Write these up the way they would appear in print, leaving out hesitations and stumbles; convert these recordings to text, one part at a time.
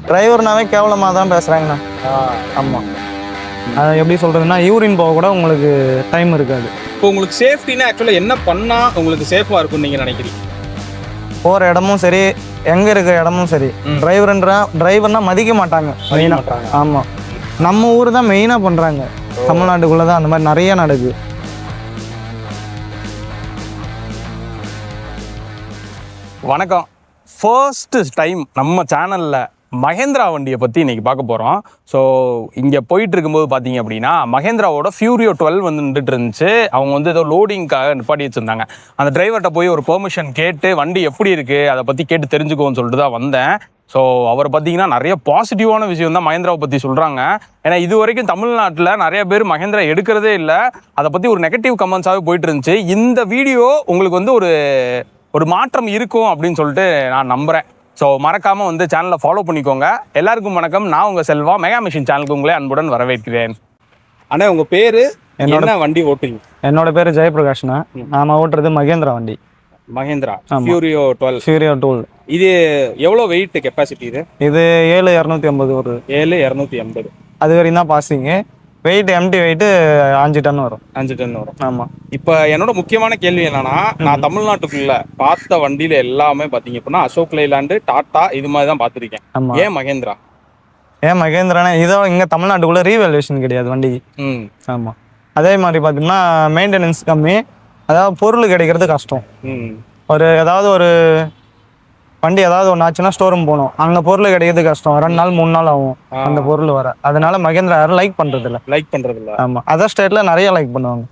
டிரைவர்னாவே கேவலமாக தான் பேசுகிறாங்கண்ணா. ஆமாம், அது எப்படி சொல்கிறதுன்னா யூரின் போக கூட உங்களுக்கு டைம் இருக்காது. இப்போ உங்களுக்கு சேஃப்டினா ஆக்சுவலாக என்ன பண்ணால் உங்களுக்கு சேஃபாக இருக்கும்னு நீங்கள் நினைக்கிறீங்க? போகிற இடமும் சரி, எங்கே இருக்கிற இடமும் சரி, டிரைவர்னா மதிக்க மாட்டாங்க மெயினாக. ஆமாம், நம்ம ஊர் தான் மெயினாக பண்ணுறாங்க. தமிழ்நாட்டுக்குள்ளே தான் அந்த மாதிரி நிறைய நடக்குது. வணக்கம். ஃபர்ஸ்ட் டைம் நம்ம சேனலில் மகேந்திரா வண்டியை பற்றி இன்றைக்கி பார்க்க போகிறோம். ஸோ இங்கே போயிட்டு இருக்கும்போது பார்த்தீங்க அப்படின்னா மகேந்திராவோட ஃபியூரியோ 12 வந்து நின்றுட்டு இருந்துச்சு. அவங்க வந்து ஏதோ லோடிங்காக நிப்பாட்டி வச்சுருந்தாங்க. அந்த டிரைவர்கிட்ட போய் ஒரு பெர்மிஷன் கேட்டு வண்டி எப்படி இருக்குது அதை பற்றி கேட்டு தெரிஞ்சுக்கோன்னு சொல்லிட்டு தான் வந்தேன். ஸோ அவர் பார்த்தீங்கன்னா நிறைய பாசிட்டிவான விஷயம் தான் மகேந்திராவை பற்றி சொல்கிறாங்க. ஏன்னா இது வரைக்கும் தமிழ்நாட்டில் நிறைய பேர் மகேந்திரா எடுக்கிறதே இல்லை. அதை பற்றி ஒரு நெகட்டிவ் கமெண்ட்ஸாகவே போயிட்டு இருந்துச்சு. இந்த வீடியோ உங்களுக்கு வந்து ஒரு மாற்றம் இருக்கும் அப்படின்னு சொல்லிட்டு நான் நம்புகிறேன். ஸோ மறக்காமல் வந்து சேனலை ஃபாலோ பண்ணிக்கோங்க. எல்லாருக்கும் வணக்கம். நான் உங்கள் செல்வா. மெகா மிஷின் சேனலுக்கு உங்களே அன்புடன் வரவேற்கிறேன். அண்ணா, உங்கள் பேர் என்ன? வண்டி ஓட்டுறீங்க? என்னோட பேர் ஜெயபிரகாஷ்ண்ணா. நாம் ஓட்டுறது மகேந்திரா வண்டி. மகேந்திரா ஃபியூரியோ 12. இது எவ்வளோ வெயிட் கெப்பாசிட்டி? இது 7250 ஒரு 7250. அது வரையும் தான் passing. Weight empty weight 5 ton வரும். 5 டன் வரும். ஆமாம். இப்போ என்னோட முக்கியமான கேள்வி என்னன்னா, நான் தமிழ்நாட்டுக்குள்ள பார்த்த வண்டியில எல்லாமே பார்த்தீங்க அப்படின்னா அசோக் லைலாண்டு, டாடா இது மாதிரி தான் பார்த்துருக்கேன். ஏன் மகேந்திரா? ஏன் மகேந்திரானா இதோ இங்கே தமிழ்நாட்டுக்குள்ளே ரீவேல்யூஷன் கிடையாது வண்டிக்கு. ஆமாம். அதே மாதிரி பார்த்தீங்கன்னா மெயின்டெனன்ஸ் கம்மி. அதாவது பொருள் கிடைக்கிறது கஷ்டம். ஏதாவது ஒரு வண்டி ஏதாவது ஒன்று ஆச்சுன்னா ஸ்டோரூம் போகணும். அங்கே பொருள் கிடைக்கிறது கஷ்டம். 2 நாள் 3 நாள் ஆகும் அந்த பொருள் வர. அதனால மகேந்திரா யாரும் லைக் பண்ணுறதில்ல. ஆமாம். அதர் ஸ்டேட்டில் நிறைய லைக் பண்ணுவாங்க.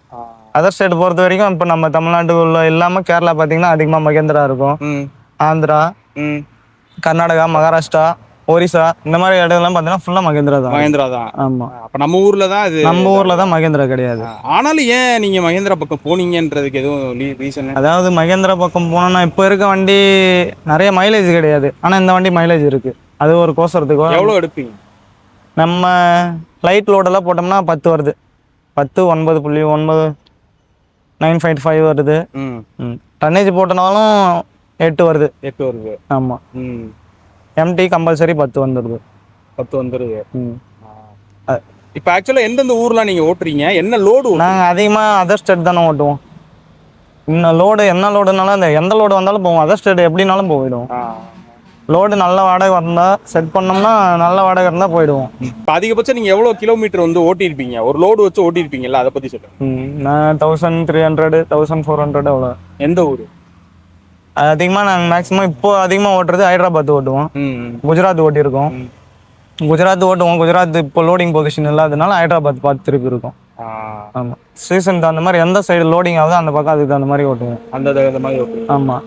அதர் ஸ்டேட் பொறுத்த வரைக்கும் இப்போ நம்ம தமிழ்நாட்டுக்குள்ள இல்லாமல் கேரளா பார்த்தீங்கன்னா அதிகமாக மகேந்திரா இருக்கும். ஆந்திரா, கர்நாடகா, மகாராஷ்டிரா, ஒரிசா இந்த மாதிரி இடம்லாம் பார்த்தீங்கன்னா ஃபுல்லாக மகேந்திரா தான். ஆமாம். அப்போ நம்ம ஊரில் தான் மகேந்திரா கிடையாது. ஆனாலும் ஏன் நீங்கள் மகேந்திரா பக்கம் போனீங்கன்றதுக்கு எதுவும் ரீசன்? அதாவது மகேந்திரா பக்கம் போனோம்னா இப்போ இருக்க வண்டி நிறைய மைலேஜ் கிடையாது. ஆனால் இந்த வண்டி மைலேஜ் இருக்குது. அது ஒரு கோசறதுக்கு எவ்வளோ எடுப்பீங்க? நம்ம லைட் லோடெல்லாம் போட்டோம்னா 10 வருது. 10 9.9 955 வருது. டன்னேஜ் போட்டனாலும் 8 வருது. ஆமாம். எம்டி கம்பல்சரி 10 வந்துடுது. 10 வந்துடுது. இப்போ ஆக்சுவலாக எந்தெந்த ஊர்லாம் நீங்கள் ஓட்டுறீங்க? என்ன லோடு? நாங்கள் அதிகமாக அதர் ஸ்டேட் தானே ஓட்டுவோம். இன்னும் லோடு என்ன லோடுனாலும் அந்த எந்த லோடு வந்தாலும் போவோம். அதர் ஸ்டேட் எப்படினாலும் போயிடுவோம். லோடு நல்ல வாடகை வந்தால் செட் பண்ணோம்னா நல்ல வாடகை இருந்தால் போயிடுவோம். இப்போ அதிகபட்சம் நீங்கள் எவ்வளோ கிலோமீட்டர் வந்து ஓட்டியிருப்பீங்க? ஒரு லோடு வச்சு ஓட்டியிருப்பீங்களா? அதை பற்றி சொல்லுங்கள். நான் 1300 1400 அவ்வளோ. எந்த ஊர்? அதிகமாக நாங்கள் மேக்ஸிமம் இப்போ அதிகமாக ஓட்டுறது ஹைதராபாத் ஓட்டுவோம். குஜராத் ஓட்டியிருக்கோம். குஜராத் இப்போ லோடிங் பொசிஷன் இல்லாததுனால ஹைதராபாத் பார்த்து திருப்பி இருக்கும். ஆமாம். சீசனுக்கு அந்த மாதிரி எந்த சைடு லோடிங் ஆகுதோ அந்த பக்கம் அதுக்கு அந்த மாதிரி ஓட்டுவோம். அந்த மாதிரி ஓட்டுவோம். ஆமாம்.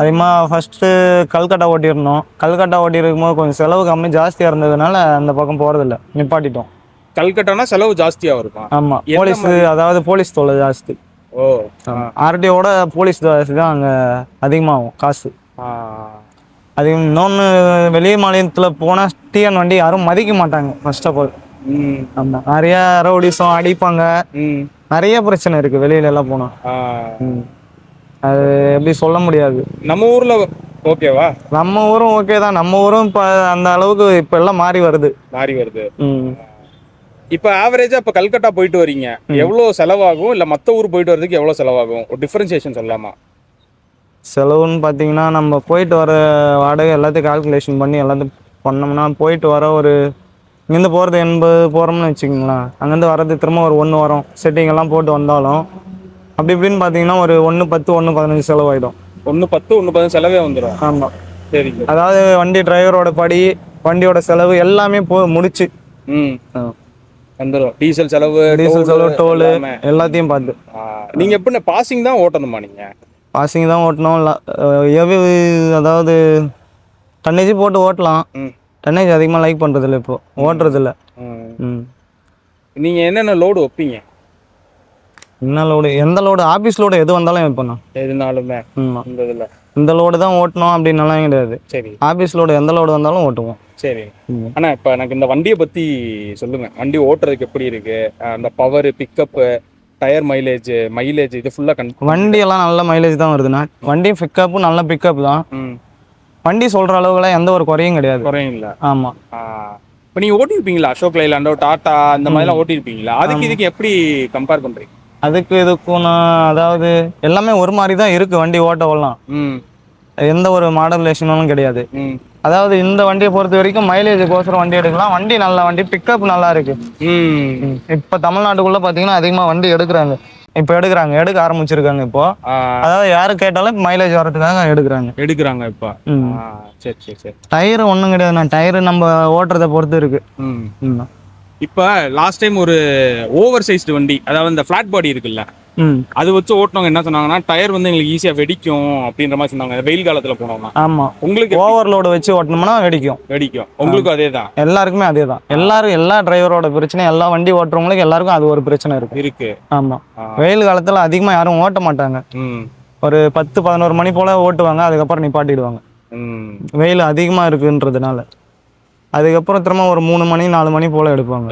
அதிகமாக ஃபஸ்ட்டு கல்கட்டா ஓட்டியிருந்தோம். கல்கட்டா ஓட்டியிருக்கும்போது கொஞ்சம் செலவு கம்மி ஜாஸ்தியாக இருந்ததுனால அந்த பக்கம் போகிறதில்ல, நிப்பாட்டிட்டோம். கல்கட்டானா செலவு ஜாஸ்தியாக இருக்கும். ஆமாம். போலீஸ் தொல்லை ஜாஸ்தி. ஆர்டிஓட போலீஸ் தான் அங்கே அதிகமாகும் காசு. அது இன்னொன்று, வெளி மாநிலத்தில் போனால் டிஎன் வண்டி யாரும் மதிக்க மாட்டாங்க ஃபர்ஸ்ட் ஆஃப் ஆல். ஆமாம். நிறைய ரவுடிசம் அடிப்பாங்க. நிறைய பிரச்சனை இருக்குது வெளியில எல்லாம் போனால். அது எப்படி சொல்ல முடியாது. நம்ம ஊரில் ஓகேவா? நம்ம ஊரும் ஓகே தான். நம்ம ஊரும் இப்போ அந்த அளவுக்கு இப்போ எல்லாம் மாறி வருது. இப்போ ஆவரேஜா இப்போ கல்கட்டா போயிட்டு வரீங்க, எவ்வளோ செலவாகும்? இல்லை மற்ற ஊர் போயிட்டு வரதுக்கு எவ்வளோ செலவாகும்? ஒரு டிஃபரன்சியேஷன் சொல்லலாமா? செலவுன்னு பார்த்தீங்கன்னா நம்ம போயிட்டு வர வாடகை எல்லாத்தையும் கால்குலேஷன் பண்ணி எல்லாத்தையும் பண்ணோம்னா போயிட்டு வர ஒரு இங்கேருந்து போகிறது 80 போகிறோம்னு வச்சுக்கிங்களேன். அங்கேருந்து வர்றது திரும்ப ஒரு 1 வரும். செட்டிங் எல்லாம் போட்டு வந்தாலும் அப்படி இப்படின்னு பார்த்தீங்கன்னா ஒரு 110 115 செலவாயிடும். 110 115 செலவே வந்துடும். ஆமாம். சரி. அதாவது வண்டி டிரைவரோட படி, வண்டியோட செலவு எல்லாமே முடிச்சு வந்துடும். டீசல் செலவு, டோலு எல்லாத்தையும் பார்த்து. நீங்க எப்படி பாசிங் தான் ஓட்டணுமா? நீங்க பாசிங் தான் ஓட்டணும். அதாவது டன்னேஜ் போட்டு ஓட்டலாம். டன்னேஜ் அதிகமாக லைக் பண்ணுறதில்ல, இப்போ ஓட்டுறதில்ல. நீங்க என்னென்ன லோடு வைப்பீங்க? என்ன லோடு? எந்த லோடு? ஆஃபீஸ் லோடு எது வந்தாலும் வைப்பேன். எதுனாலுமே இந்த லோடு தான் ஓட்டணும் அப்படின்னாலாம் கிடையாது. சரி. ஆஃபீஸ் லோடு எந்த லோடு வந்தாலும் ஓட்டுவோம். சரி. ஆனால் இப்போ எனக்கு இந்த வண்டியை பற்றி சொல்லுங்கள். வண்டி ஓட்டுறதுக்கு எப்படி இருக்குது? அந்த பவர், பிக்கப்பு, டயர் மைலேஜ் இது ஃபுல்லாக வண்டி எல்லாம் நல்ல மைலேஜ் தான் வருதுண்ணா. வண்டி பிக்கப்பும் நல்ல பிக்கப் தான். வண்டி சொல்ற அளவுக்குலாம் எந்த ஒரு குறையும் கிடையாது. குறையும் இல்லை. ஆமா. இப்போ நீங்கள் ஓட்டியிருப்பீங்களா அசோக் லைலாண்டோ, டாட்டா இந்த மாதிரிலாம் ஓட்டியிருப்பீங்களா? அதுக்கு இதுக்கு எப்படி கம்பேர் பண்ணுறீங்க? அதுக்கு இதுக்கும் நான் அதாவது எல்லாமே ஒரு மாதிரி தான் இருக்கு வண்டி ஓட்டவெல்லாம். எந்த ஒரு மாடலேஷனும் கிடையாது. அதாவது இந்த வண்டியை பொறுத்த வரைக்கும் மைலேஜுக்கோசரம் வண்டி எடுக்கலாம். வண்டி நல்ல வண்டி, பிக்கப் நல்லா இருக்கு. இப்ப தமிழ்நாட்டுக்குள்ள பாத்தீங்கன்னா அதிகமா வண்டி எடுக்கிறாங்க. எடுக்க ஆரம்பிச்சிருக்காங்க இப்போ. அதாவது யாரு கேட்டாலும் மைலேஜ் வரதுக்காக எடுக்கிறாங்க இப்போ. சரி சரி சரி. டயர் ஒன்றும் கிடையாது. டயர் நம்ம ஓட்டுறதை பொறுத்து இருக்கு. இப்போ லாஸ்ட் டைம் ஒரு ஓவர் சைஸ்டு வண்டி, அதாவது இந்த ஃபிளாட் பாடி இருக்குல்ல, அது வச்சு ஓட்டினவங்க என்ன சொன்னாங்கன்னா டயர் வந்து எங்களுக்கு ஈஸியா வெடிக்கும் அப்படின்ற மாதிரி சொன்னாங்க. வெயில் காலத்துல போனோம்னா. ஆமா, உங்களுக்கு ஓவர்லோடு வச்சு ஓட்டணும்னா வெடிக்கும். உங்களுக்கும் அதே தான்? எல்லாருக்குமே அதே தான். எல்லா டிரைவரோட பிரச்சனை, எல்லா வண்டி ஓட்டுறவங்களுக்கு எல்லாருக்கும் அது ஒரு பிரச்சனை இருக்கு. ஆமா, வெயில் காலத்துல அதிகமா யாரும் ஓட்ட மாட்டாங்க. ஒரு 10-11 மணி போல ஓட்டுவாங்க, அதுக்கப்புறம் நிப்பாட்டிடுவாங்க. வெயில் அதிகமா இருக்குன்றதுனால. அதுக்கப்புறம் திரும்ப ஒரு 3 மணி 4 மணி போல எடுப்பாங்க.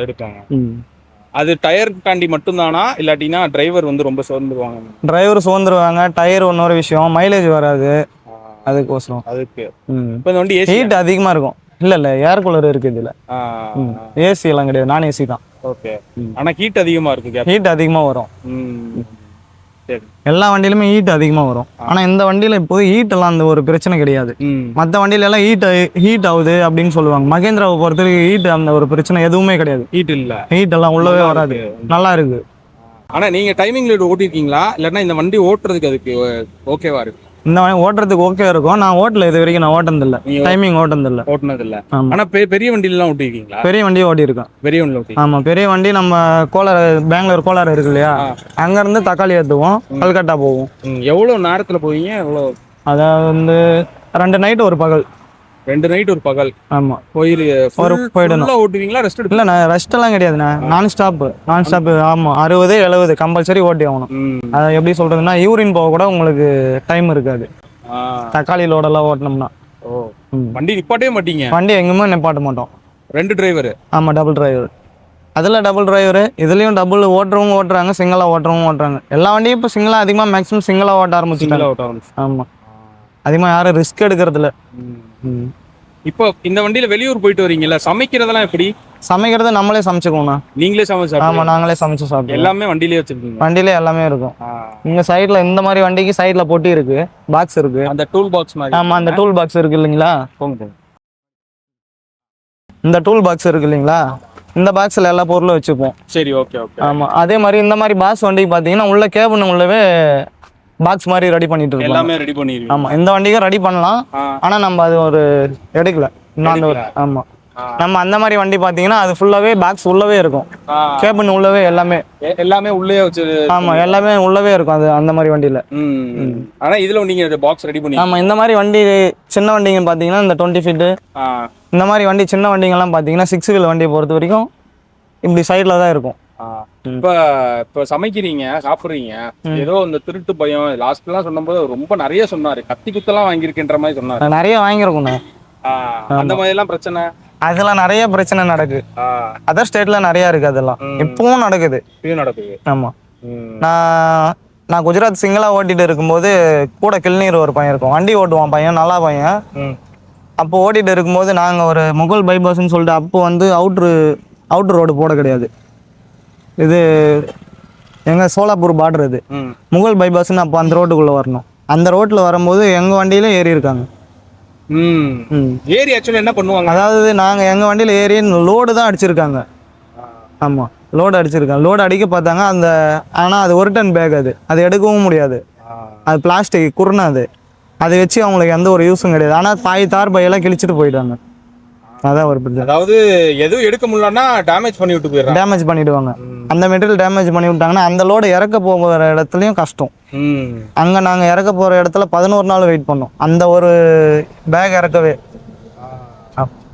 அது டயர் தாண்டி மட்டும்தானா, இல்லாட்டினா டிரைவர் வந்து ரொம்ப சோர்ந்துருவாங்க? டிரைவர் சோர்ந்துருவாங்க. டயர் ஒன்னொரு விஷயம், மைலேஜ் வராது. அதுக்கோசரம் இப்போ இந்த வண்டி ஹீட் அதிகமா இருக்கும். இல்ல ஏர் கூலர் இருக்கு இதுல. ஏசி எல்லாம் கிடையாது, நான் ஏசி தான். ஓகே. ஆனா ஹீட் அதிகமா இருக்கு. ஹீட் அதிகமா வரும். எல்லா வண்டியிலுமே ஹீட் அதிகமா வரும். ஆனா இந்த வண்டியில இப்போ ஹீட் எல்லாம் அந்த ஒரு பிரச்சனை கிடையாது. மற்ற வண்டியில எல்லாம் ஹீட் ஆகுது அப்படின்னு சொல்லுவாங்க. மகேந்திராவை பொறுத்தவரைக்கும் ஹீட் அந்த ஒரு பிரச்சனை எதுவுமே கிடையாது. ஹீட் எல்லாம் உள்ளவே வராது, நல்லா இருக்கு. ஆனா நீங்க டைமிங் லீட் ஓட்டிருக்கீங்களா, இல்லன்னா இந்த வண்டி ஓட்டுறதுக்கு அதுக்கு ஓகேவா இருக்கு? இந்த வண்டி ஓட்டுறதுக்கு ஓகே இருக்கும். நான் ஓட்டல, இது வரைக்கும் நான் ஓட்டினதில்லை. டைமிங் ஓட்டினதில்லை. ஆனா பெரிய வண்டியிலாம் ஓட்டிருக்கீங்களா? பெரிய வண்டியும் ஓட்டிருக்கேன். பெரிய வண்டி? ஆமா, பெரிய வண்டி. நம்ம பெங்களூர் கோலார் இருக்கு இல்லையா, அங்க இருந்து தக்காளி ஏற்றுவோம், கல்கட்டா போவோம். எவ்வளவு நேரத்துல போவீங்க? எவ்வளவு? அதாவது வந்து 2 நைட் ஒரு பகல். 2 நைட் ஒரு பகல். ஆமா, போயிடணும். ஓட்டுவீங்களா? ரெஸ்ட் இல்ல, நான் ரெஸ்ட் எல்லாம் கிடையாதுண்ணா. நான் ஸ்டாப். ஆமா, 60-70 கம்பல்சரி ஓட்டி ஆகணும். அது எப்படி சொல்றதுன்னா, யூரின் போக கூட உங்களுக்கு டைம் இருக்காது தக்காளி லோடெல்லாம் ஓட்டணும்னா. வண்டி நிப்பாட்டவே மாட்டீங்க? வண்டி எங்குமே நிப்பாட்ட மாட்டோம். 2 டிரைவர்? ஆமா, டபுள் டிரைவர். அதுல டபுள் டிரைவர், இதுலயும் டபுள் ஓட்டுறவங்க ஓட்டுறாங்க, சிங்கிளா ஓட்டுறவங்க ஓட்டுறாங்க. எல்லா வண்டியும் இப்போ சிங்கிளா அதிகமா மேக்ஸிமம் சிங்கிளா ஓட்ட ஆரம்பிச்சுட்டாங்க. ஆமா, அதிகமா யாரும் ரிஸ்க் எடுக்கிறது இல்ல. இப்போ இந்த வண்டியில வெளியூர் போயிட்டு வரீங்கல்ல, சமைக்கிறதெல்லாம் எப்படி? சமைக்கிறது நம்மளே சமைச்சுக்கோண்ணா. நீங்களே சமைச்சு? ஆமா, நாங்களே சமைச்சு சாப்பிடுவோம். எல்லாமே வண்டியிலே வச்சிருக்கீங்க? வண்டியிலே எல்லாமே இருக்கும். இங்க சைட்ல இந்த மாதிரி வண்டிக்கு சைட்ல பொட்டி இருக்கு, பாக்ஸ் இருக்கு. அந்த டூல் பாக்ஸ் மாதிரி? ஆமா, அந்த டூல் பாக்ஸ் இருக்கு இல்லைங்களா, இந்த டூல் பாக்ஸ் இருக்கு இல்லைங்களா, இந்த பாக்ஸ்ல எல்லா பொருளும் வச்சுப்போம். சரி, ஓகே ஓகே. ஆமா, அதே மாதிரி இந்த மாதிரி பாக்ஸ் வண்டிக்கு பாத்தீங்கன்னா உள்ள கேபின் உள்ளவே பாக்ஸ் மாதிரி ரெடி பண்ணிட்டு இருக்கோம். எல்லாமே ரெடி பண்ணிருக்கீங்க? ஆமா, இந்த வண்டிக்கும் ரெடி பண்ணலாம். ஆனா நம்ம அது ஒரு எடுக்கல. ஆமா, நம்ம அந்த மாதிரி வண்டி பாத்தீங்கன்னா அது ஃபுல்லாவே பாக்ஸ் உள்ளவே இருக்கும், கேபின் உள்ளவே எல்லாமே உள்ளே வச்சு. ஆமா, எல்லாமே உள்ளவே இருக்கும் அது அந்த மாதிரி வண்டியில. ஆனா இதுல நீங்க பாக்ஸ் ரெடி பண்ணி? ஆமா, இந்த மாதிரி வண்டி சின்ன வண்டிங்க பாத்தீங்கன்னா இந்த 20 ஃபீட் இந்த மாதிரி வண்டி, சின்ன வண்டிங்க எல்லாம் பாத்தீங்கன்னா 6 வீல் வண்டியை பொறுத்த வரைக்கும் இப்படி சைட்ல தான் இருக்கும். இப்ப சமைக்கிறீங்க, சாப்பிடுறீங்க, ஏதோ இந்த திருட்டு பயம் லாஸ்ட் எல்லாம் சொன்னபோது ரொம்ப நிறைய சொன்னாரு, கத்தி குத்தெல்லாம் வாங்கியிருக்கின்ற மாதிரி சொன்னாரு. நிறைய வாங்கியிருக்கோம். அந்த மாதிரி எல்லாம் பிரச்சனை? அதெல்லாம் நிறைய பிரச்சனை நடக்கு. அதர் ஸ்டேட்ல நிறைய இருக்கு. அதெல்லாம் இப்பவும் நடக்குது. ஆமா, நான் குஜராத் சிங்கிளா ஓட்டிட்டு இருக்கும்போது கூட கிள்நீர் ஒரு பையன் இருக்கும், வண்டி ஓட்டுவான் பையன், நல்லா பையன். அப்போ ஓட்டிட்டு இருக்கும்போது நாங்க ஒரு முகல் பைபாஸ்ன்னு சொல்லிட்டு, அப்போ வந்து அவுட்ரு ரோடு போட கிடையாது. இது எங்க சோலாப்பூர் பார்டர். இது முகல் பைபாஸ்ன்னு. அப்போ அந்த ரோட்டுக்குள்ள வரணும். அந்த ரோட்ல வரும்போது எங்க வண்டியில ஏறி இருக்காங்க. ஏறி ஆக்சுவலா என்ன பண்ணுவாங்க, அதாவது நாங்க எங்க வண்டியில ஏறி லோடு தான் அடிச்சிருக்காங்க. ஆமா, லோடு அடிச்சிருக்காங்க. லோடு அடிக்க பார்த்தாங்க. ஆனா அது 1 டன் பேக். அது எடுக்கவும் முடியாது. அது பிளாஸ்டிக் குருணை. அதை வச்சு அவங்களுக்கு எந்த ஒரு யூஸும் கிடையாது. ஆனா தார் பையெல்லாம் கிழிச்சிட்டு போயிட்டாங்க. அதான் ஒரு பிரச்சனை. அதாவது எதுவும் எடுக்க முடியலன்னா டேமேஜ் பண்ணிடுவாங்க. அந்த மெட்டீரியல் டேமேஜ் பண்ணி விட்டாங்கன்னா அந்த லோடு இறக்க போகிற இடத்துலையும் கஷ்டம். அங்கே நாங்கள் இறக்க போகிற இடத்துல 11 நாள் வெயிட் பண்ணோம் அந்த ஒரு பேக் இறக்கவே.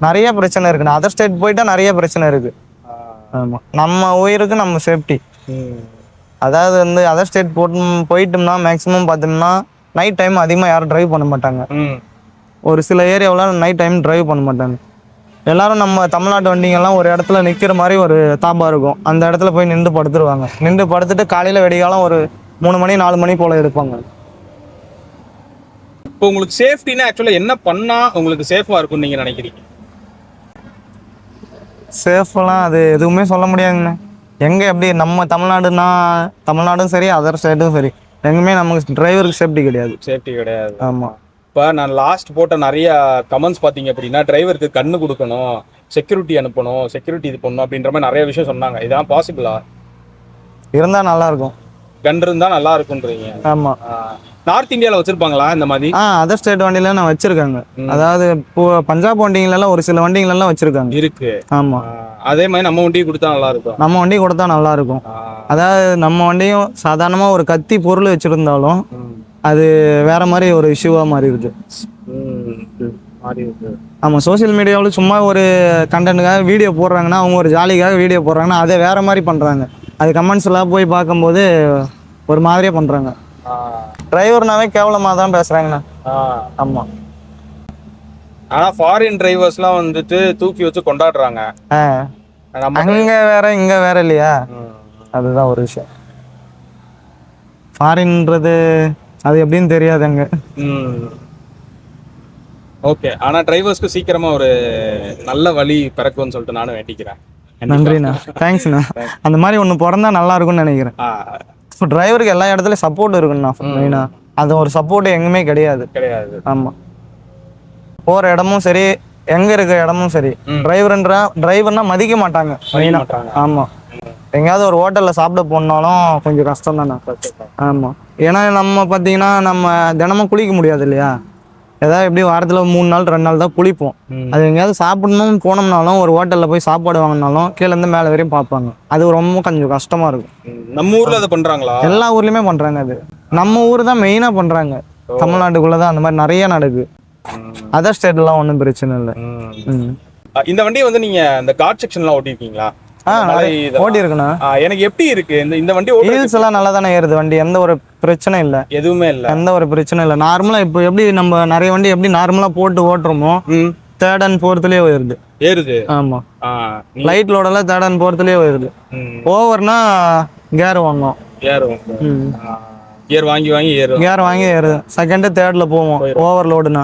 நிறைய பிரச்சனை இருக்குண்ணா. அதர் ஸ்டேட் போயிட்டா நிறைய பிரச்சனை இருக்கு. ஆமாம், நம்ம உயிருக்கு நம்ம சேஃப்டி. அதாவது வந்து அதர் ஸ்டேட் போயிட்டோம்னா மேக்ஸிமம் பார்த்தோம்னா நைட் டைம் அதிகமாக யாரும் டிரைவ் பண்ண மாட்டாங்க. ஒரு சில ஏரியாவில் நைட் டைம் டிரைவ் பண்ண மாட்டாங்க. எல்லாரும் நம்ம தமிழ்நாட்டு வண்டிங்கெல்லாம் ஒரு இடத்துல நிற்கிற மாதிரி ஒரு தாபா இருக்கும். அந்த இடத்துல போய் நின்று படுத்துருவாங்க. நின்று படுத்துட்டு காலையில் வெடிகாலம் ஒரு 3 மணி 4 மணி போல் எடுப்பாங்க. இப்போ உங்களுக்கு சேஃப்டினா ஆக்சுவலா என்ன பண்ணா உங்களுக்கு சேஃபா இருக்கும்னு நீங்க நினைக்கிறீங்க? சேஃப்லாம் அது எதுவுமே சொல்ல முடியாதுங்கண்ணா. எங்கே எப்படி நம்ம தமிழ்நாடுனா தமிழ்நாடும் சரி அதர் ஸ்டேட்டும் சரி எங்குமே நமக்கு டிரைவருக்கு சேஃப்டி கிடையாது. சேஃப்டி கிடையாது. ஆமாம். இப்போ நான் லாஸ்ட் போட்ட நிறைய கமெண்ட்ஸ் பார்த்தீங்க அப்படின்னா டிரைவருக்கு கண்ணு கொடுக்கணும், செக்யூரிட்டி அனுப்பணும், செக்யூரிட்டி இது பண்ணணும் அப்படின்ற மாதிரி நிறைய விஷயம் சொன்னாங்க. இதான் பாசிபிளா? இருந்தால் நல்லாயிருக்கும். கன் இருந்தால் நல்லா இருக்குன்றீங்க. ஆமாம். நார்த் இந்தியாவில் வச்சிருப்பாங்களா இந்த மாதிரி? அதர் ஸ்டேட் வண்டியில நான் வச்சிருக்காங்க. அதாவது இப்போ பஞ்சாப் வண்டிங்களெல்லாம் ஒரு சில வண்டிங்களெல்லாம் வச்சிருக்காங்க. இருக்கு. ஆமாம். அதே மாதிரி நம்ம வண்டி கொடுத்தா நல்லா இருக்கும். நம்ம வண்டி கொடுத்தா நல்லா இருக்கும். அதாவது நம்ம வண்டியும் சாதாரணமாக ஒரு கத்தி பொருள் வச்சிருந்தாலும் அது வேற மாதிரி ஒரு இஷ்யூவாக மாறி இருக்கு. ஆமாம். சோசியல் மீடியாவில் சும்மா ஒரு கண்டென்ட்டுக்காக வீடியோ போடுறாங்கன்னா அவங்க ஒரு ஜாலிக்காக வீடியோ போடுறாங்கன்னா அதை வேற மாதிரி பண்ணுறாங்க. அது கமெண்ட்ஸ் எல்லாம் போய் பார்க்கும்போது ஒரு மாதிரியே பண்ணுறாங்க. டிரைவர்னாவே கேவலமாக தான் பேசுகிறாங்கண்ணா. ஆமாம். ஆனால் ஃபாரின் டிரைவர்ஸ்லாம் வந்துட்டு தூக்கி வச்சு கொண்டாடுறாங்க. அங்கே வேற இங்கே வேற இல்லையா? அதுதான் ஒரு விஷயம். ஃபாரின்றது அது எப்படின்னு தெரியாது அங்கே. ஓகே. ஆனால் டிரைவர்ஸ்க்கு சீக்கிரமா ஒரு நல்ல வழி பிறக்கும்னு சொல்லிட்டு நானும் வேண்டிக்கிறேன். நன்றிண்ணா. தேங்க்ஸ்ண்ணா. அந்த மாதிரி ஒன்று பிறந்தா நல்லா இருக்கும்னு நினைக்கிறேன். இப்போ டிரைவருக்கு எல்லா இடத்துலையும் சப்போர்ட் இருக்குண்ணா. மெயினாக அது ஒரு சப்போர்ட் எங்குமே கிடையாது. ஆமாம். போகிற இடமும் சரி எங்கே இருக்கிற இடமும் சரி டிரைவர்னா மதிக்க மாட்டாங்க மெயினாக. ஆமாம். எங்கேயாவது ஒரு ஹோட்டலில் சாப்பிட போனாலும் கொஞ்சம் கஷ்டம் தானே. ஆமாம். ஏன்னா நம்ம பார்த்தீங்கன்னா நம்ம தினமும் குளிக்க முடியாது இல்லையா? ஏதாவது எப்படி வாரத்தில் 3 நாள் 2 நாள் தான் குளிப்போம். அது எங்கேயாவது சாப்பிடணும்னு போனோம்னாலும் ஒரு ஹோட்டலில் போய் சாப்பாடு வாங்கினாலும் கீழேருந்து மேலே வரையும் பார்ப்பாங்க. அது ரொம்ப கொஞ்சம் கஷ்டமாக இருக்கும். நம்ம ஊரில் அதை பண்ணுறாங்களா? எல்லா ஊர்லேயுமே பண்ணுறாங்க. அது நம்ம ஊர் தான் மெயினாக பண்ணுறாங்க. தமிழ்நாட்டுக்குள்ளே தான் அந்த மாதிரி நிறைய நடக்குது. அதர் ஸ்டேட்லாம் ஒன்றும் பிரச்சனை இல்லை. இந்த வண்டியை வந்து நீங்கள் இந்த கார்ட் செக்ஷன்லாம் ஓட்டிருக்கீங்களா? ஓட்டி இருக்குண்ணா. எனக்கு எப்படி இருக்கு இந்த வண்டி? ஹீல்ஸ் எல்லாம் நல்லா தானே ஏறுது வண்டி. எந்த ஒரு பிரச்சனை இல்லை. எதுவுமே இல்லை. எந்த ஒரு பிரச்சனை இல்லை. நார்மலா இப்போ எப்படி நம்ம நிறைய வண்டி எப்படி நார்மலா போட்டு ஓட்டுறோமோ 3rd and 4thலயே ஏறுது. ஆமா. லைட் லோடெல்லாம் 3rd and 4thலயே ஏறுது. ஓவர்னா கேர் வாங்கும். கியர் வாங்கி ஏறுது. 2nd 3rdல போவோம் ஓவர் லோடுனா.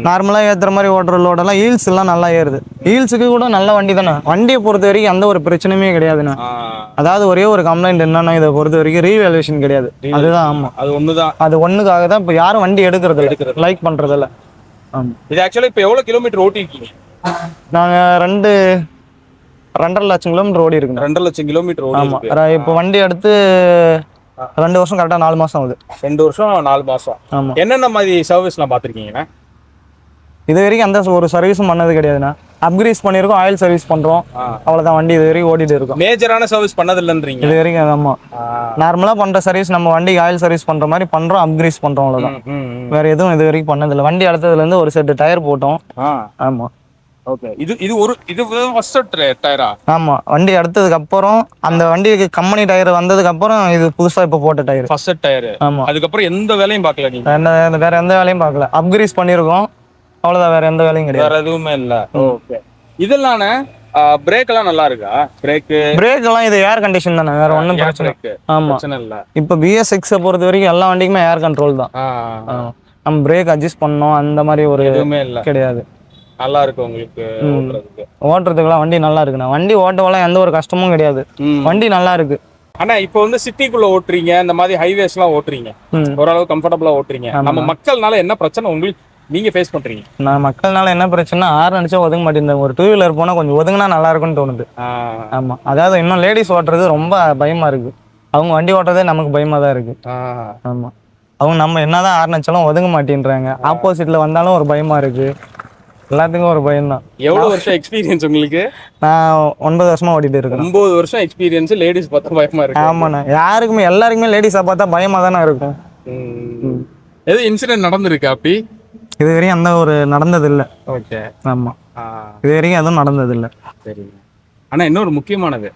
நார்மலா ஏத்துற மாதிரி ஓட்டுற லோடெல்லாம் ஹீல்ஸ் எல்லாம் நல்லா ஏறுது. ஹீல்ஸுக்கு கூட நல்ல வண்டி தானே. வண்டியை பொறுத்த வரைக்கும் எந்த ஒரு பிரச்சனையுமே கிடையாதுண்ணா. அதாவது ஒரே ஒரு கம்ப்ளைண்ட் என்னன்னா இதை பொறுத்த வரைக்கும் ரீவேல்யூஷன் கிடையாது. அதுதான். ஆமா. அது ஒண்ணுதான். அது ஒண்ணுக்காக தான் இப்போ யாரும் வண்டி எடுக்கிறது லைக் பண்றதில்ல. ஆமா. இது ஆக்சுவலா இப்போ எவ்வளவு கிலோமீட்டர் ஓட்டிருக்கீங்க? நாங்க 2.5 லட்சம் கிலோமீட்டர் ஓடி இருக்கு. 2 லட்சம் கிலோமீட்டர். ஆமா. இப்போ வண்டி எடுத்து 2 வருஷம் கரெக்டாக 4 மாசம் ஆகுது. 2 வருஷம் 4 மாசம். ஆமா. என்னென்ன மாதிரி சர்வீஸ்லாம் பார்த்துருக்கீங்கண்ணா? இது வரைக்கும் அந்த ஒரு சர்வீஸும் பண்ணது கிடையாதுண்ணா. அப்கிரேஸ் பண்ணியிருக்கோம், ஆயில் சர்வீஸ் பண்ணுறோம், அவ்வளோதான். வண்டி இது வரைக்கும் ஓடிட்டு இருக்கோம். மேஜரான சர்வீஸ் பண்ணது இல்லைன்றீங்க இது வரைக்கும்? ஆமாம். நார்மலாக பண்ணுற சர்வீஸ் நம்ம வண்டிக்கு ஆயில் சர்வீஸ் பண்ணுற மாதிரி பண்ணுறோம், அப்கிரேஸ் பண்ணுறோம், அவ்வளோதான். வேறு எதுவும் இது வரைக்கும் பண்ணதில்லை. வண்டி அடுத்ததுலேருந்து ஒரு செட்டு டயர் போட்டோம். ஆமாம். ஓகே. இது ஃபர்ஸ்ட் டயரா? ஆமா. வண்டி எடுத்ததுக்கு அப்புறம் அந்த வண்டிக்கு கம்பெனி டயர் வந்ததுக்கு அப்புறம் இது புதுசா இப்ப போட்ட டயர். First tyre. ஆமா. அதுக்கு அப்புறம் எந்த வேலையும் பார்க்கல நீங்க? வேற எந்த வேலையும் பார்க்கல. அப்கிரேஸ் பண்ணிருக்கோம், அவ்வளவுதான். வேற எந்த வேலையும் கிடையாது. வேற எதுவுமே இல்ல. ஓகே. இதெல்லாம் பிரேக் எல்லாம் நல்லா இருக்கா? பிரேக் எல்லாம் இது ஏர் கண்டிஷன் தானே, வேற ஒன்றும் பிரச்சனை இல்லை. இப்போ BS6 பொறுத்த வரைக்கும் எல்லா வண்டிக்குமே ஏர் கண்ட்ரோல் தான். நம்ம பிரேக் அட்ஜஸ்ட் பண்ணோம் அந்த மாதிரி ஒரு எதுவுமே இல்லை, கிடையாது. நல்லா இருக்கு உங்களுக்கு ஓட்டுறதுக்குலாம். வண்டி நல்லா இருக்குண்ணா. வண்டி ஓட்டவெல்லாம் எந்த ஒரு கஷ்டமும் கிடையாது. வண்டி நல்லா இருக்கு. ஆனா இப்போ வந்து சிட்டிக்குள்ள ஓட்டுறீங்க, இந்த மாதிரி ஹைவேஸ் எல்லாம் ஓட்டுறீங்க, ஓரளவு கம்ஃபர்டபுளா ஓட்டுறீங்க. நம்ம மக்கள்னால என்ன பிரச்சனை உங்களுக்கு நீங்க ஃபேஸ் பண்றீங்க? நான் மக்கள்னால என்ன பிரச்சனை, ஆறு நினைச்சா ஒதுங்க மாட்டேன். ஒரு 2 வீலர் போனா கொஞ்சம் ஒதுங்கினா நல்லா இருக்கும்னு தோணுது. ஆமா. அதாவது இன்னும் லேடிஸ் ஓட்டுறது ரொம்ப பயமா இருக்கு. அவங்க வண்டி ஓட்டுறதே நமக்கு பயமா தான் இருக்கு. ஆமா. அவங்க நம்ம என்னதான் ஆறு நினைச்சாலும் ஒதுங்க மாட்டேன்றாங்க. ஆப்போசிட்ல வந்தாலும் ஒரு பயமா இருக்கு. எல்லாத்துக்கும் ஒரு பயம் தான். எவ்வளவு வருஷம் எக்ஸ்பீரியன்ஸ் உங்களுக்கு? நான் 9 வருஷமா ஓட்டிட்டு இருக்கேன். 9 வருஷம் எக்ஸ்பீரியன்ஸ். லேடிஸ் பார்த்தா பயமா இருக்கு? ஆமாண்ணா. யாருக்குமே எல்லாருக்குமே லேடிஸை பார்த்தா பயமா தானே இருக்கும். எது இன்சிடென்ட் நடந்திருக்கு அப்படி? இது வரையும் அந்த ஒரு நடந்தது இல்லை. ஓகே. ஆமா. இது வரைக்கும் எதுவும் நடந்தது இல்லை. சரி. ஆனா இன்னொரு முக்கியமானது,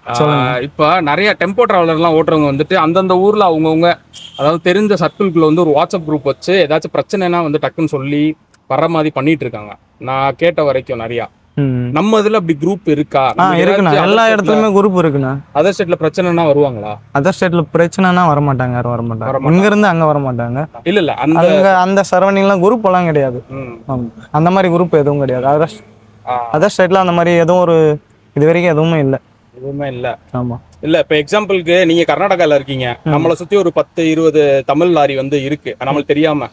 இப்ப நிறைய டெம்போ டிராவலர்லாம் ஓட்டுறவங்க வந்துட்டு அந்தந்த ஊர்ல அவங்கவுங்க, அதாவது தெரிஞ்ச சர்க்கிள்குள்ள வந்து ஒரு வாட்ஸ்அப் குரூப் வச்சு ஏதாச்சும் பிரச்சனைனா வந்து டக்குன்னு சொல்லி வர்ற மாதிரி பண்ணிட்டு இருக்காங்க. நான் கேட்ட வரைக்கும் நிறையா ம். நம்ம இதுல அப்படி குரூப் இருக்கா? இருக்குண்ணா, எல்லா இடத்துலயுமே குரூப் இருக்குண்ணா. அதர் ஸ்டேட்ல பிரச்சனைனா வருவாங்களா? அதர் ஸ்டேட்ல பிரச்சனைனா வரமாட்டாங்க, யாரும் வரமாட்டாங்க. இங்க இருந்து அங்க வரமாட்டாங்க. இல்ல அந்த சரௌண்டிங்லாம் குரூப் எல்லாம் கிடையாது. அந்த மாதிரி குரூப் எதுவும் கிடையாது. அதர் ஸ்டேட்ல அந்த மாதிரி எதுவும் ஒரு இது வரைக்கும் எதுவுமே இல்லை. எதுவுமே இல்ல. ஆமா. இல்ல இப்ப எக்ஸாம்பிளுக்கு நீங்க கர்நாடகால இருக்கீங்க, நம்மளை சுத்தி ஒரு 10-20 தமிழ் லாரி வந்து இருக்கு, நம்மளுக்கு தெரியாம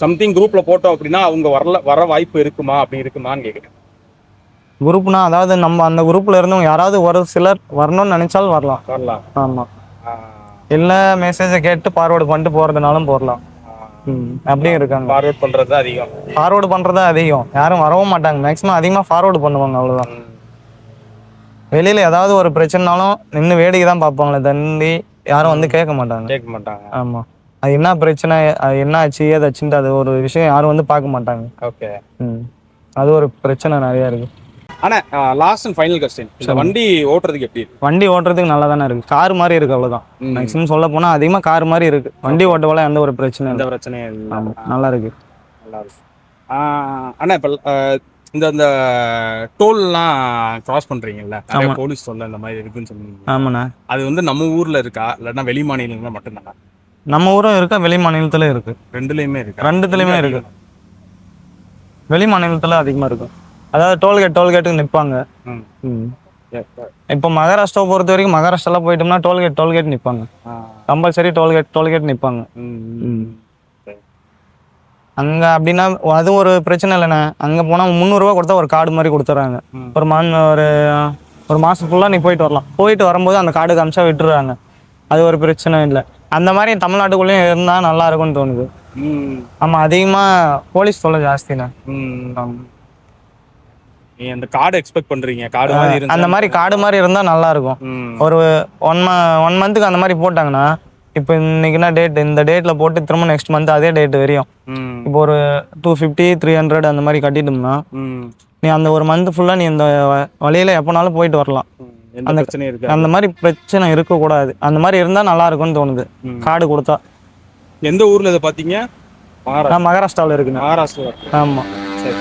சம்திங் குரூப்ல போட்டோம் அப்படின்னா அவங்க வர வாய்ப்பு இருக்குமா? அப்படி இருக்குமான்னு கேக்குறேன். குரூப்னா அதாவது நம்ம அந்த குரூப்ல இருந்தவங்க யாராவது ஒரு சிலர் வரணும்னு நினைச்சாலும் வரலாம். ஆமா. இல்ல மெசேஜை கேட்டு ஃபார்வர்டு பண்ணிட்டு போறதுனாலும் போறலாம். அப்படியே இருக்காங்க. ஃபார்வர்ட் பண்றது அதிகம். ஃபார்வர்டு பண்றது அதிகம். யாரும் வரவும் மாட்டாங்க. மேக்ஸிமம் அதிகமா ஃபார்வர்டு பண்ணுவாங்க, அவ்வளவுதான். வெளியில ஏதாவது ஒரு பிரச்சனைனாலும் நின்று வேடிக்கை தான் பார்ப்பாங்களே தண்டி, யாரும் வந்து கேட்க மாட்டாங்க. ஆமா. அது என்ன பிரச்சனை, அது என்ன ஆச்சு ஏதாச்சுன்ட்டு அது ஒரு விஷயம் யாரும் வந்து பார்க்க மாட்டாங்க. ஓகே. அது ஒரு பிரச்சனை நிறைய இருக்கு. ஆனா லாஸ்ட் அண்ட் ஃபைனல் क्वेश्चन, இந்த வண்டி ஓட்டுறதுக்கு எப்படி இருக்கு? வண்டி ஓட்டுறதுக்கு நல்லா தானே இருக்கு. கார் மாதிரி இருக்கு, அவ்வளவுதான். மேக்ஸிமம் சொல்ல போனா அதிகமா கார் மாதிரி இருக்கு. வண்டி ஓட்டவல எந்த ஒரு பிரச்சனையும் இல்லை. நல்லா இருக்கு. ஆனா இப்ப இந்த டோல்லாம் கிராஸ் பண்றீங்கல்ல, நிறைய போலீஸ் டோல் இந்த மாதிரி இருக்குன்னு சொன்னீங்க. ஆமாண்ணா. அது வந்து நம்ம ஊர்ல இருக்கா இல்லைன்னா வெளி மாநிலங்கள்ல மட்டும்தானா? நம்ம ஊரும் இருக்கா, வெளி மாநிலத்துல இருக்கு. ரெண்டுலயுமே இருக்கு. ரெண்டுத்துலயுமே இருக்கு. வெளி மாநிலத்துல அதிகமா இருக்கும். அதாவது டோல்கேட்டுக்கு நிற்பாங்க. இப்போ மகாராஷ்டிரா பொறுத்த வரைக்கும் மகாராஷ்டிரால போயிட்டோம்னா டோல்கேட் நிற்பாங்க. கம்பல்சரி டோல்கேட் நிற்பாங்க. அங்க அப்படின்னா அது ஒரு பிரச்சனை இல்லைண்ணே. அங்க போனா 300 ரூபா கொடுத்தா ஒரு கார்டு மாதிரி கொடுத்துட்றாங்க. ஒரு மாசம் ஃபுல்லா நீ போயிட்டு வரலாம். போயிட்டு வரும்போது அந்த கார்டு காமிச்சா விட்டுறாங்க. அது ஒரு பிரச்சனை இல்லை. அந்த மாதிரி தமிழ்நாட்டுக்குள்ளேயும் இருந்தா நல்லா இருக்கும்னு தோணுது. ஆமா, அதிகமா போலீஸ் தொல்லை ஜாஸ்திண்ணே. அந்த கார்டு எக்ஸ்பெக்ட் பண்றீங்க, கார்டு மாதிரி இருந்தா அந்த மாதிரி கார்டு மாதிரி இருந்தா நல்லா இருக்கும். ஒரு 1 மந்த்துக்கு அந்த மாதிரி போட்டாங்கன்னா, இப்போ இன்னைக்குன்னா டேட், இந்த டேட்ல போட்டு திரும்ப நெக்ஸ்ட் மந்த் அதே டேட் வரையும் இப்போ ஒரு 250 300 அந்த மாதிரி கட்டிட்டோம்னா நீ அந்த ஒரு மந்த் ஃபுல்லா நீ இந்த வழியில எப்போனாலும் போயிட்டு வரலாம். அந்த மாதிரி பிரச்சனை இருக்கக்கூடாது. அந்த மாதிரி இருந்தா நல்லா இருக்கும்னு தோணுது கார்டு கொடுத்தா. எந்த ஊர்ல இதை பாத்தீங்க? மகாராஷ்டிராவில் இருக்குண்ணா. மகாராஷ்டிரா. ஆமா. சரி.